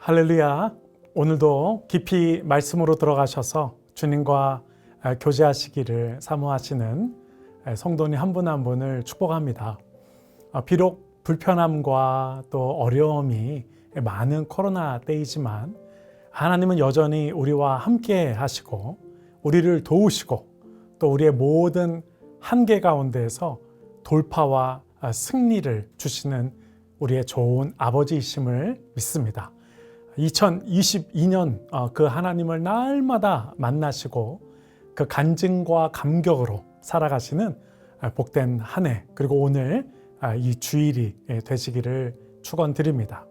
할렐루야. 오늘도 깊이 말씀으로 들어가셔서 주님과 교제하시기를 사모하시는 성도님 한 분 한 분을 축복합니다. 비록 불편함과 또 어려움이 많은 코로나 때이지만 하나님은 여전히 우리와 함께 하시고 우리를 도우시고 또 우리의 모든 한계 가운데에서 돌파와 승리를 주시는 우리의 좋은 아버지이심을 믿습니다. 2022년 그 하나님을 날마다 만나시고 그 간증과 감격으로 살아가시는 복된 한 해, 그리고 오늘 이 주일이 되시기를 축원드립니다.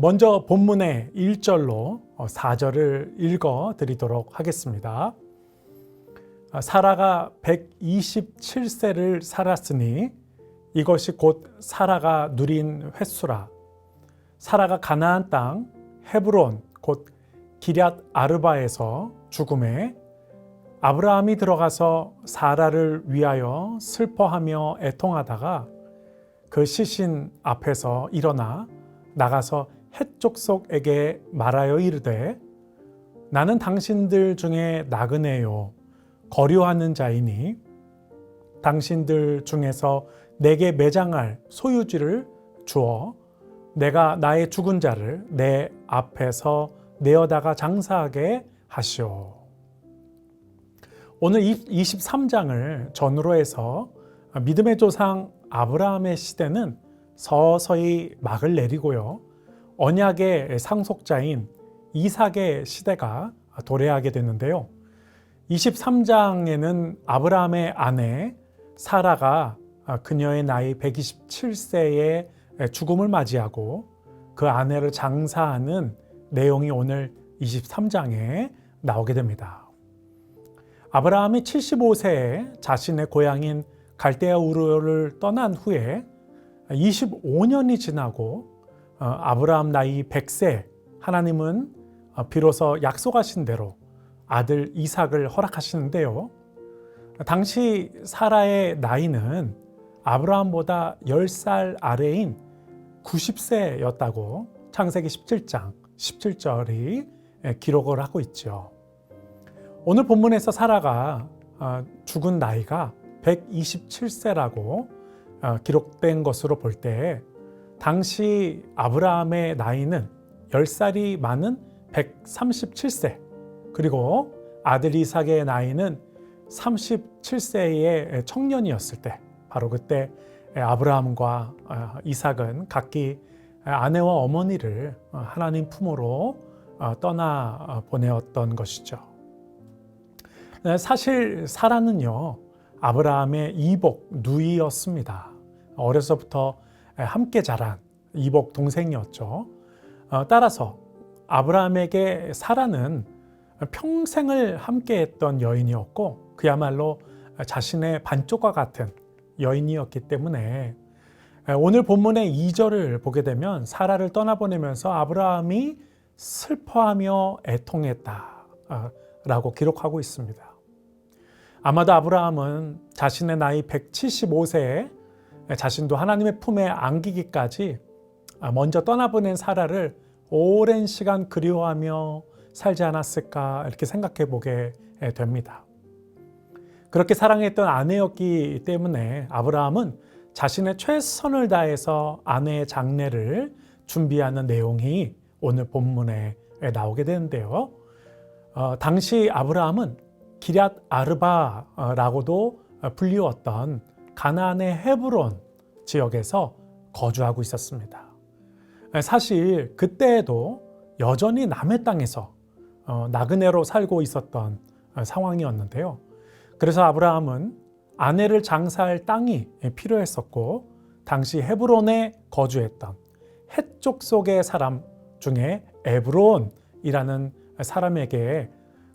먼저 본문의 1절로 4절을 읽어 드리도록 하겠습니다. 사라가 127세를 살았으니 이것이 곧 사라가 누린 횟수라. 사라가 가나안 땅 헤브론 곧 기럇 아르바에서 죽음에 아브라함이 들어가서 사라를 위하여 슬퍼하며 애통하다가 그 시신 앞에서 일어나 나가서 헷 족속에게 말하여 이르되 나는 당신들 중에 나그네요 거류하는 자이니 당신들 중에서 내게 매장할 소유지를 주어 내가 나의 죽은 자를 내 앞에서 내어다가 장사하게 하시오. 오늘 23장을 전후로 해서 믿음의 조상 아브라함의 시대는 서서히 막을 내리고요. 언약의 상속자인 이삭의 시대가 도래하게 됐는데요. 23장에는 아브라함의 아내 사라가 그녀의 나이 127세에 죽음을 맞이하고 그 아내를 장사하는 내용이 오늘 23장에 나오게 됩니다. 아브라함이 75세에 자신의 고향인 갈대아 우르를 떠난 후에 25년이 지나고 아브라함 나이 100세 하나님은 비로소 약속하신 대로 아들 이삭을 허락하시는데요. 당시 사라의 나이는 아브라함보다 10살 아래인 90세였다고 창세기 17장 17절이 기록을 하고 있죠. 오늘 본문에서 사라가 죽은 나이가 127세라고 기록된 것으로 볼 때 당시 아브라함의 나이는 10살이 많은 137세 그리고 아들 이삭의 나이는 37세의 청년이었을 때 바로 그때 아브라함과 이삭은 각기 아내와 어머니를 하나님 품으로 떠나 보내었던 것이죠. 사실 사라는요 아브라함의 이복 누이였습니다. 어려서부터 함께 자란 이복 동생이었죠. 따라서 아브라함에게 사라는 평생을 함께했던 여인이었고 그야말로 자신의 반쪽과 같은 여인이었기 때문에 오늘 본문의 2절을 보게 되면 사라를 떠나보내면서 아브라함이 슬퍼하며 애통했다 라고 기록하고 있습니다. 아마도 아브라함은 자신의 나이 175세에 자신도 하나님의 품에 안기기까지 먼저 떠나보낸 사라를 오랜 시간 그리워하며 살지 않았을까 이렇게 생각해 보게 됩니다. 그렇게 사랑했던 아내였기 때문에 아브라함은 자신의 최선을 다해서 아내의 장례를 준비하는 내용이 오늘 본문에 나오게 되는데요. 당시 아브라함은 기럇 아르바라고도 불리웠던 가나안의 헤브론 지역에서 거주하고 있었습니다. 사실 그때에도 여전히 남의 땅에서 나그네로 살고 있었던 상황이었는데요. 그래서 아브라함은 아내를 장사할 땅이 필요했었고 당시 헤브론에 거주했던 헷 족속의 사람 중에 에브론이라는 사람에게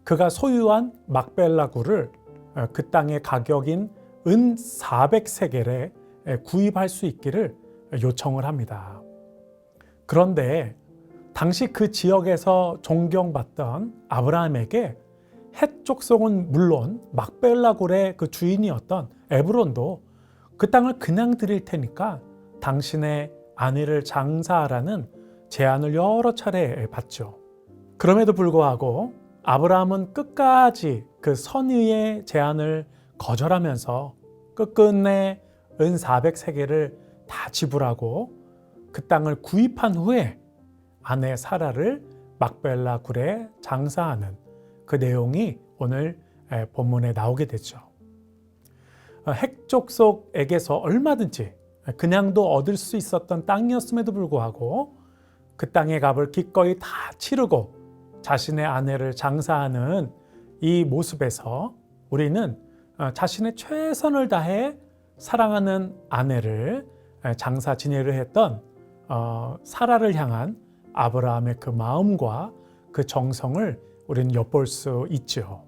그가 소유한 막벨라 굴을 그 땅의 가격인 은 400세겔에 구입할 수 있기를 요청을 합니다. 그런데 당시 그 지역에서 존경받던 아브라함에게 헷 족속은 물론 막벨라 굴의 그 주인이었던 에브론도 그 땅을 그냥 드릴 테니까 당신의 아내를 장사하라는 제안을 여러 차례 받죠. 그럼에도 불구하고 아브라함은 끝까지 그 선의의 제안을 거절하면서 끝끝내 은 400세겔을 다 지불하고 그 땅을 구입한 후에 아내 사라를 막벨라 굴에 장사하는 그 내용이 오늘 본문에 나오게 되죠. 핵족속에게서 얼마든지 그냥도 얻을 수 있었던 땅이었음에도 불구하고 그 땅의 값을 기꺼이 다 치르고 자신의 아내를 장사하는 이 모습에서 우리는 자신의 최선을 다해 사랑하는 아내를 장사 지내를 했던 사라를 향한 아브라함의 그 마음과 그 정성을 우리는 엿볼 수 있죠.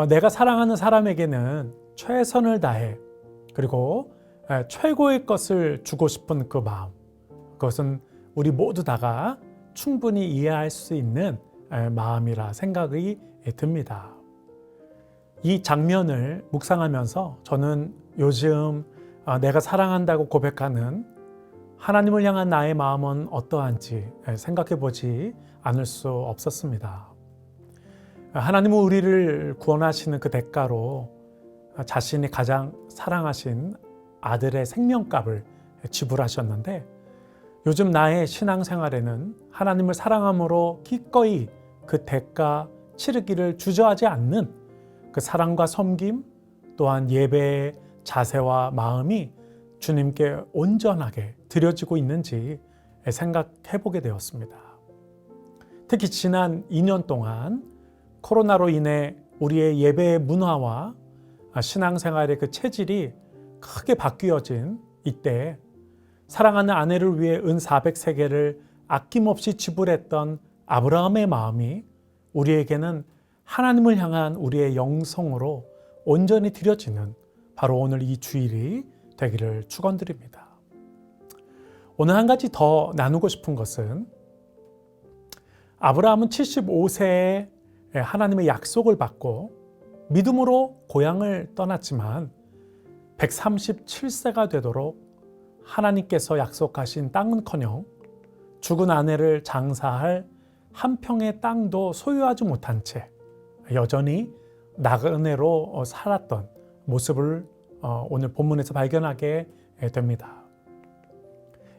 내가 사랑하는 사람에게는 최선을 다해 그리고 최고의 것을 주고 싶은 그 마음, 그것은 우리 모두 다가 충분히 이해할 수 있는 마음이라 생각이 듭니다. 이 장면을 묵상하면서 저는 요즘 내가 사랑한다고 고백하는 하나님을 향한 나의 마음은 어떠한지 생각해 보지 않을 수 없었습니다. 하나님은 우리를 구원하시는 그 대가로 자신이 가장 사랑하신 아들의 생명값을 지불하셨는데 요즘 나의 신앙생활에는 하나님을 사랑함으로 기꺼이 그 대가 치르기를 주저하지 않는 그 사랑과 섬김 또한 예배의 자세와 마음이 주님께 온전하게 드려지고 있는지 생각해 보게 되었습니다. 특히 지난 2년 동안 코로나로 인해 우리의 예배의 문화와 신앙생활의 그 체질이 크게 바뀌어진 이때 사랑하는 아내를 위해 은 400세겔을 아낌없이 지불했던 아브라함의 마음이 우리에게는 하나님을 향한 우리의 영성으로 온전히 드려지는 바로 오늘 이 주일이 되기를 축원드립니다. 오늘 한 가지 더 나누고 싶은 것은 아브라함은 75세에 하나님의 약속을 받고 믿음으로 고향을 떠났지만 137세가 되도록 하나님께서 약속하신 땅은커녕 죽은 아내를 장사할 한 평의 땅도 소유하지 못한 채 여전히 나그네로 살았던 모습을 오늘 본문에서 발견하게 됩니다.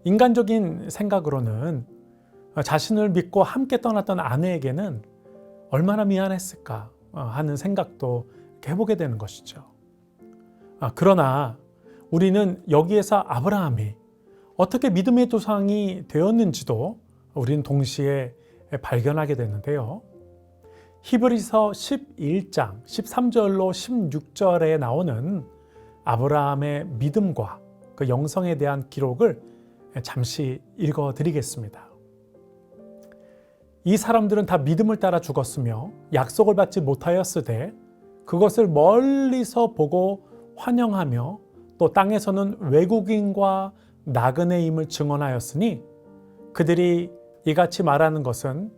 인간적인 생각으로는 자신을 믿고 함께 떠났던 아내에게는 얼마나 미안했을까 하는 생각도 해보게 되는 것이죠. 그러나 우리는 여기에서 아브라함이 어떻게 믿음의 조상이 되었는지도 우리는 동시에 발견하게 되는데요. 히브리서 11장 13절로 16절에 나오는 아브라함의 믿음과 그 영성에 대한 기록을 잠시 읽어드리겠습니다. 이 사람들은 다 믿음을 따라 죽었으며 약속을 받지 못하였으되 그것을 멀리서 보고 환영하며 또 땅에서는 외국인과 나그네임을 증언하였으니 그들이 이같이 말하는 것은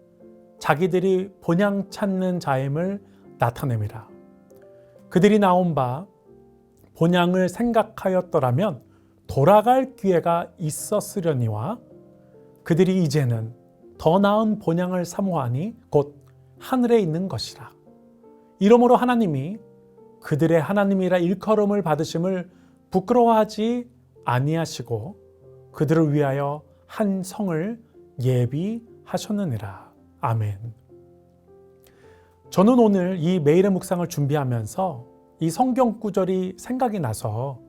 자기들이 본향 찾는 자임을 나타냅니다. 그들이 나온 바 본향을 생각하였더라면 돌아갈 기회가 있었으려니와 그들이 이제는 더 나은 본향을 사모하니 곧 하늘에 있는 것이라. 이러므로 하나님이 그들의 하나님이라 일컬음을 받으심을 부끄러워하지 아니하시고 그들을 위하여 한 성을 예비하셨느니라. 아멘. 저는 오늘 이 매일의 묵상을 준비하면서 이 성경 구절이 생각이 나서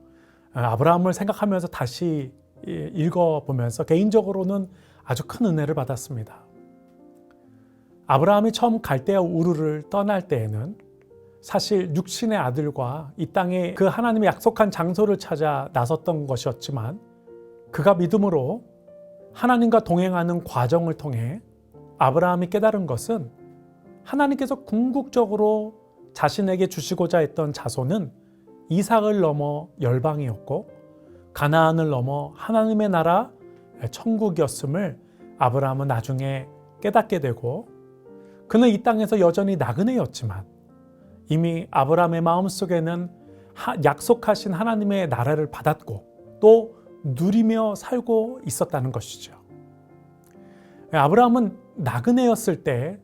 아브라함을 생각하면서 다시 읽어보면서 개인적으로는 아주 큰 은혜를 받았습니다. 아브라함이 처음 갈대아 우르를 떠날 때에는 사실 육신의 아들과 이 땅에 그 하나님의 약속한 장소를 찾아 나섰던 것이었지만 그가 믿음으로 하나님과 동행하는 과정을 통해 아브라함이 깨달은 것은 하나님께서 궁극적으로 자신에게 주시고자 했던 자손은 이삭을 넘어 열방이었고 가나안을 넘어 하나님의 나라 천국이었음을 아브라함은 나중에 깨닫게 되고 그는 이 땅에서 여전히 나그네였지만 이미 아브라함의 마음속에는 약속하신 하나님의 나라를 받았고 또 누리며 살고 있었다는 것이죠. 아브라함은 나그네였을 때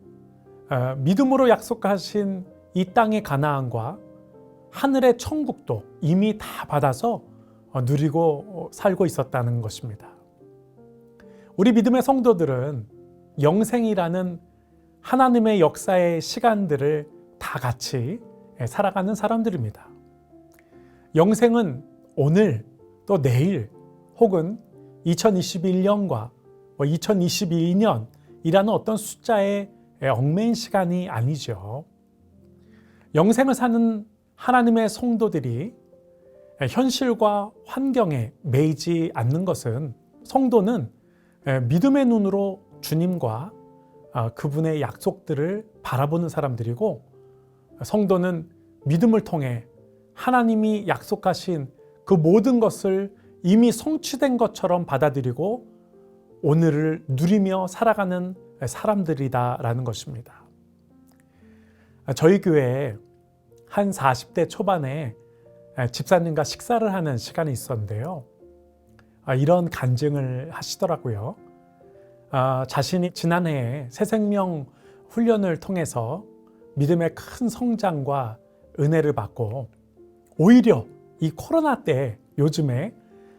믿음으로 약속하신 이 땅의 가나안과 하늘의 천국도 이미 다 받아서 누리고 살고 있었다는 것입니다. 우리 믿음의 성도들은 영생이라는 하나님의 역사의 시간들을 다 같이 살아가는 사람들입니다. 영생은 오늘 또 내일 혹은 2021년과 2022년이라는 어떤 숫자의 얽매인 시간이 아니죠. 영생을 사는 하나님의 성도들이 현실과 환경에 매이지 않는 것은 성도는 믿음의 눈으로 주님과 그분의 약속들을 바라보는 사람들이고 성도는 믿음을 통해 하나님이 약속하신 그 모든 것을 이미 성취된 것처럼 받아들이고 오늘을 누리며 살아가는 사람들이다라는 것입니다. 저희 교회에 한 40대 초반에 집사님과 식사를 하는 시간이 있었는데요. 이런 간증을 하시더라고요. 자신이 지난해에 새생명 훈련을 통해서 믿음의 큰 성장과 은혜를 받고 오히려 이 코로나 때 요즘에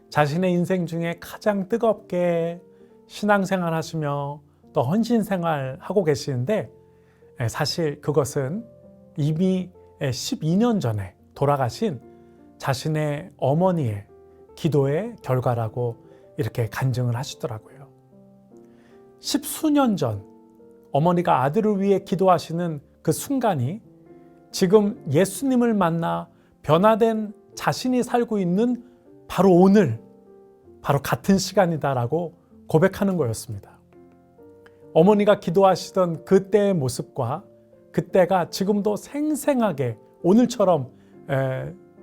자신의 인생 중에 가장 뜨겁게 신앙생활 하시며 또 헌신생활 하고 계시는데 사실 그것은 이미 12년 전에 돌아가신 자신의 어머니의 기도의 결과라고 이렇게 간증을 하시더라고요. 10수년 전 어머니가 아들을 위해 기도하시는 그 순간이 지금 예수님을 만나 변화된 자신이 살고 있는 바로 오늘, 바로 같은 시간이다라고 고백하는 거였습니다. 어머니가 기도하시던 그때의 모습과 그때가 지금도 생생하게 오늘처럼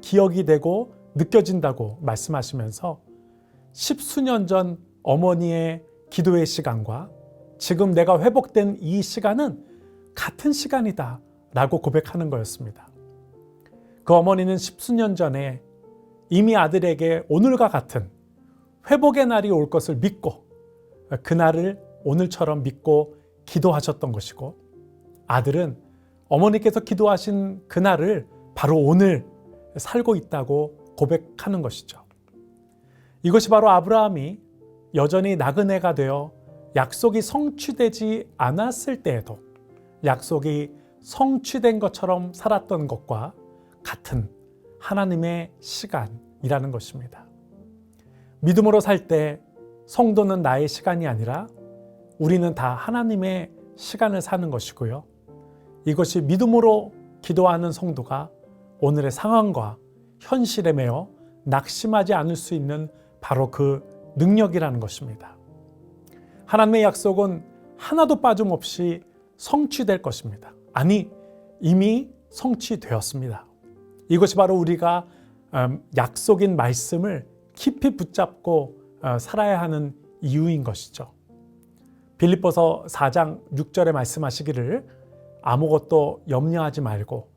기억이 되고 느껴진다고 말씀하시면서 10수년 전 어머니의 기도의 시간과 지금 내가 회복된 이 시간은 같은 시간이다 라고 고백하는 거였습니다. 그 어머니는 10수년 전에 이미 아들에게 오늘과 같은 회복의 날이 올 것을 믿고 그날을 오늘처럼 믿고 기도하셨던 것이고 아들은 어머니께서 기도하신 그날을 바로 오늘 살고 있다고 고백하는 것이죠. 이것이 바로 아브라함이 여전히 나그네가 되어 약속이 성취되지 않았을 때에도 약속이 성취된 것처럼 살았던 것과 같은 하나님의 시간이라는 것입니다. 믿음으로 살 때 성도는 나의 시간이 아니라 우리는 다 하나님의 시간을 사는 것이고요. 이것이 믿음으로 기도하는 성도가 오늘의 상황과 현실에 매여 낙심하지 않을 수 있는 바로 그 능력이라는 것입니다. 하나님의 약속은 하나도 빠짐없이 성취될 것입니다. 아니, 이미 성취되었습니다. 이것이 바로 우리가 약속인 말씀을 깊이 붙잡고 살아야 하는 이유인 것이죠. 빌립보서 4장 6절에 말씀하시기를 아무것도 염려하지 말고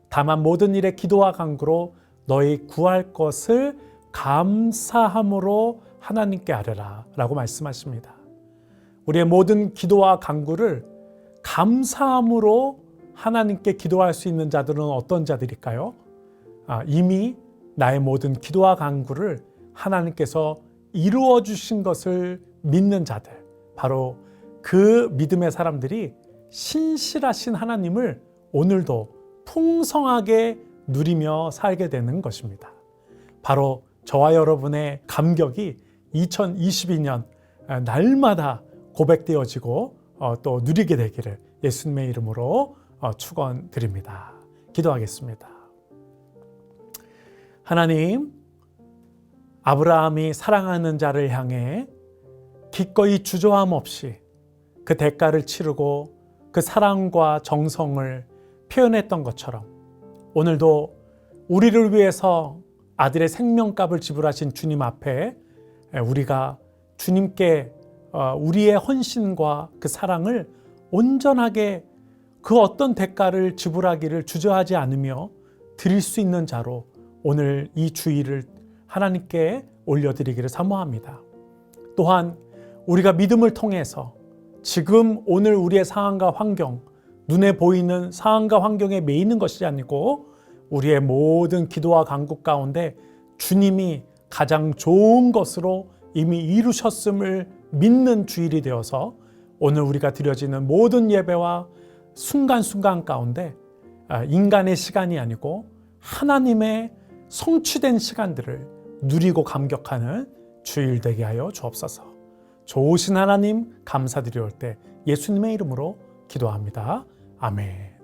다만 모든 일에 기도와 간구로 너희 구할 것을 감사함으로 하나님께 아뢰라 라고 말씀하십니다. 우리의 모든 기도와 간구를 감사함으로 하나님께 기도할 수 있는 자들은 어떤 자들일까요? 이미 나의 모든 기도와 간구를 하나님께서 이루어 주신 것을 믿는 자들, 바로 그 믿음의 사람들이 신실하신 하나님을 오늘도 풍성하게 누리며 살게 되는 것입니다. 바로 저와 여러분의 감격이 2022년 날마다 고백되어지고 또 누리게 되기를 예수님의 이름으로 축원드립니다. 기도하겠습니다. 하나님, 아브라함이 사랑하는 자를 향해 기꺼이 주저함 없이 그 대가를 치르고 그 사랑과 정성을 표현했던 것처럼 오늘도 우리를 위해서 아들의 생명값을 지불하신 주님 앞에 우리가 주님께 우리의 헌신과 그 사랑을 온전하게 그 어떤 대가를 지불하기를 주저하지 않으며 드릴 수 있는 자로 오늘 이 주일을 하나님께 올려드리기를 사모합니다. 또한 우리가 믿음을 통해서 지금 오늘 우리의 상황과 환경, 눈에 보이는 상황과 환경에 매이는 것이 아니고 우리의 모든 기도와 간구 가운데 주님이 가장 좋은 것으로 이미 이루셨음을 믿는 주일이 되어서 오늘 우리가 드려지는 모든 예배와 순간순간 가운데 인간의 시간이 아니고 하나님의 성취된 시간들을 누리고 감격하는 주일 되게 하여 주옵소서. 좋으신 하나님 감사드리올 때 예수님의 이름으로 기도합니다. 아멘.